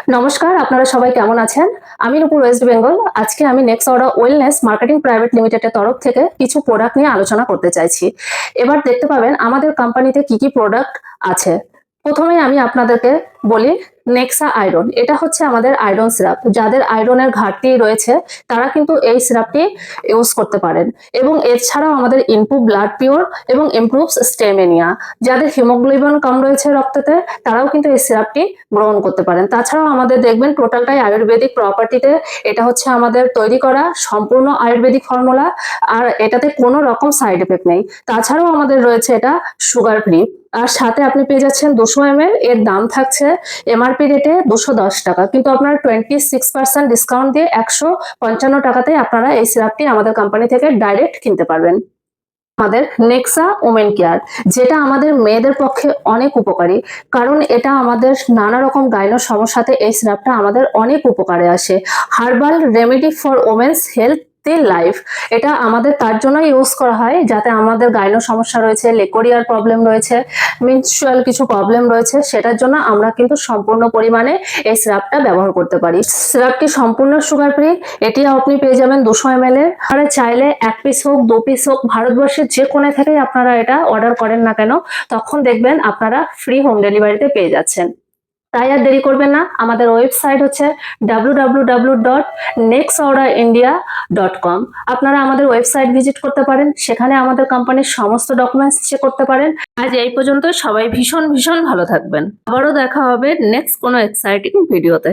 নমস্কার, আপনারা সবাই কেমন আছেন? আমি রূপুর ওয়েস্ট বেঙ্গল। আজকে আমি next order wellness marketing private লিমিটেডের তরফ থেকে কিছু প্রোডাক্ট নিয়ে আলোচনা করতে চাইছি। এবার দেখতে পাবেন আমাদের কোম্পানিতে কি কি প্রোডাক্ট আছে। প্রথমেই আমি আপনাদেরকে বলি, নেক্সা আয়রন। এটা হচ্ছে আমাদের আয়রন সিরাপ। যাদের আয়রনের ঘাটতি রয়েছে তারা কিন্তু এই সিরাপটি ইউজ করতে পারেন। এবং এছাড়াও আমাদের ইমপ্রুভ ব্লাড পিওর এবং ইমপ্রুভ স্টেমিনিয়া। যাদের হিমোগ্লোবিন কম রয়েছে রক্ততে তারাও কিন্তু এই সিরাপটি গ্রহণ করতে পারেন। তাছাড়াও আমাদের দেখবেন টোটালটাই আয়ুর্বেদিক প্রপার্টিতে। এটা হচ্ছে আমাদের তৈরি করা সম্পূর্ণ আয়ুর্বেদিক ফর্মুলা, আর এটাতে কোনো রকম সাইড এফেক্ট নেই। তাছাড়াও আমাদের রয়েছে এটা সুগার ফ্রি। আর সাথে আপনি পেয়ে যাচ্ছেন 200 ml। এর দাম থাকছে এমআরপি রেটে 210 টাকা, কিন্তু আপনার 26% ডিসকাউন্ট দিয়ে 155 টাকাতে আপনারা এই সিরাপটি আমাদের কোম্পানি থেকে ডাইরেক্ট কিনতে পারবেন। আমাদের নেক্সা ওমেন কেয়ার, যেটা আমাদের মেয়েদের পক্ষে অনেক উপকারী, কারণ এটা আমাদের নানা রকম গাইনো সমস্যাতে এই সিরাপটা আমাদের অনেক উপকারে আসে। Herbal remedy for women's health life, এটা আমাদের তার জন্য ইউজ করা হয় যাতে আমাদের গাইনো সমস্যা রয়েছে, লেকোরিয়ার প্রবলেম রয়েছে, মেনস্ট্রুয়াল কিছু প্রবলেম রয়েছে, সেটার জন্য আমরা কিন্তু সম্পূর্ণ পরিমাণে এই সিরাপটা ব্যবহার করতে পারি। সিরাপটি সম্পূর্ণ সুগার ফ্রি। এটি আপনি পেয়ে যাবেন 200 ml এর। আর চাইলে 1 পিস হোক 2 পিস হোক, ভারতবর্ষের যে কোণে থেকেই আপনারা এটা অর্ডার করেন না কেন, তখন দেখবেন আপনারা ফ্রি হোম ডেলিভারিতে পেয়ে যাচ্ছেন। তাই আর দেরি করবেন না, আমাদের ওয়েবসাইট হচ্ছে www.nextordarindia.com। আপনারা আমাদের ওয়েবসাইট ভিজিট করতে পারেন, সেখানে আমাদের কোম্পানির সমস্ত ডকুমেন্টস চেক করতে পারেন। আজ এই পর্যন্ত, সবাই ভীষণ ভীষণ ভালো থাকবেন। আবারও দেখা হবে নেক্সট কোনো এক্সাইটিং ভিডিওতে।